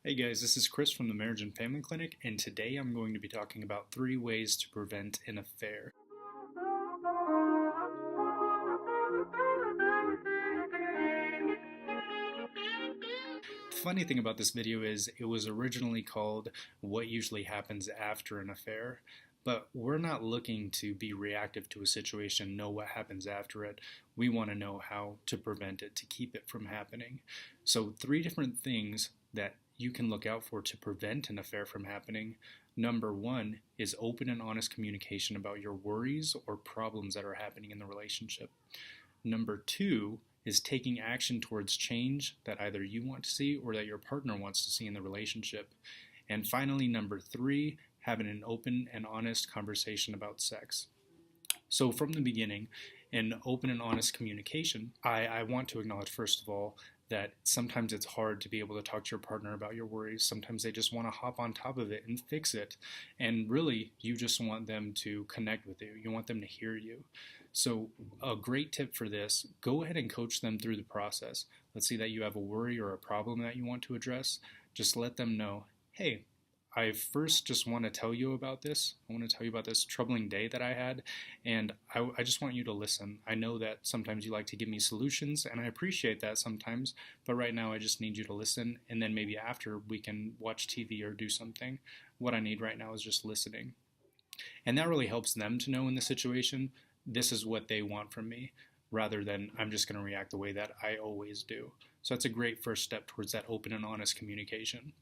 Hey guys, this is Chris from the Marriage and Family Clinic, and today I'm going to be talking about 3 ways to prevent an affair. The funny thing about this video is it was originally called What Usually Happens After an Affair, but we're not looking to be reactive to a situation, know what happens after it. We want to know how to prevent it, to keep it from happening. So 3 different things that you can look out for to prevent an affair from happening. Number 1 is open and honest communication about your worries or problems that are happening in the relationship. Number 2 is taking action towards change that either you want to see or that your partner wants to see in the relationship. And finally, number 3, having an open and honest conversation about sex. So from the beginning, in open and honest communication, I want to acknowledge, first of all, that sometimes it's hard to be able to talk to your partner about your worries. Sometimes they just want to hop on top of it and fix it. And really, you just want them to connect with you. You want them to hear you. So a great tip for this, go ahead and coach them through the process. Let's say that you have a worry or a problem that you want to address. Just let them know, hey, I first just want to tell you about this. I want to tell you about this troubling day that I had, and I just want you to listen. I know that sometimes you like to give me solutions, and I appreciate that sometimes, but right now I just need you to listen, and then maybe after we can watch TV or do something. What I need right now is just listening. And that really helps them to know in the situation, this is what they want from me, rather than I'm just going to react the way that I always do. So that's a great first step towards that open and honest communication.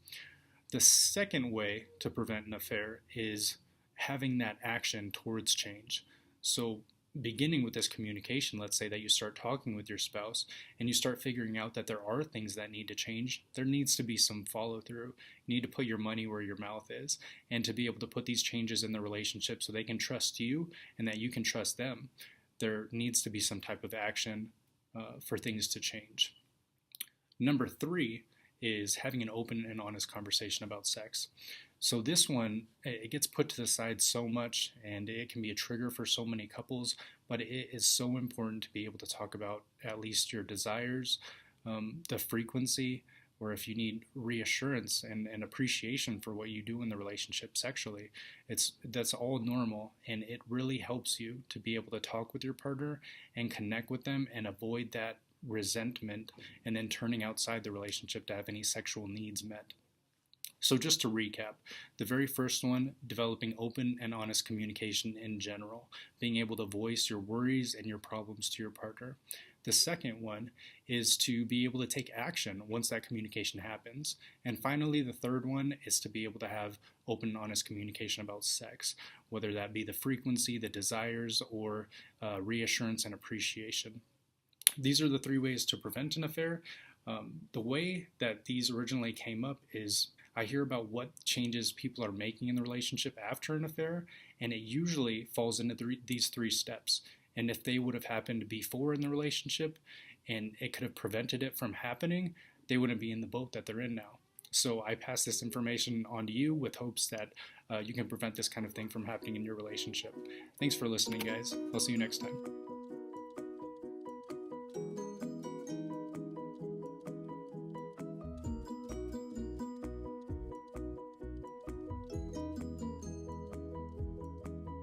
The second way to prevent an affair is having that action towards change. So beginning with this communication, let's say that you start talking with your spouse and you start figuring out that there are things that need to change, there needs to be some follow through. You need to put your money where your mouth is, and to be able to put these changes in the relationship so they can trust you and that you can trust them, there needs to be some type of action for things to change. Number 3 is having an open and honest conversation about sex. So this one, it gets put to the side so much, and it can be a trigger for so many couples, but it is so important to be able to talk about at least your desires, the frequency, or if you need reassurance and appreciation for what you do in the relationship sexually. That's all normal, and it really helps you to be able to talk with your partner and connect with them and avoid that resentment and then turning outside the relationship to have any sexual needs met. So just to recap, the very first one, developing open and honest communication in general, being able to voice your worries and your problems to your partner. The second one is to be able to take action once that communication happens. And finally, the third one is to be able to have open and honest communication about sex, whether that be the frequency, the desires, or reassurance and appreciation. These are the 3 ways to prevent an affair. The way that these originally came up is I hear about what changes people are making in the relationship after an affair, and it usually falls into these 3 steps. And if they would have happened before in the relationship and it could have prevented it from happening, they wouldn't be in the boat that they're in now. So I pass this information on to you with hopes that you can prevent this kind of thing from happening in your relationship. Thanks for listening, guys. I'll see you next time.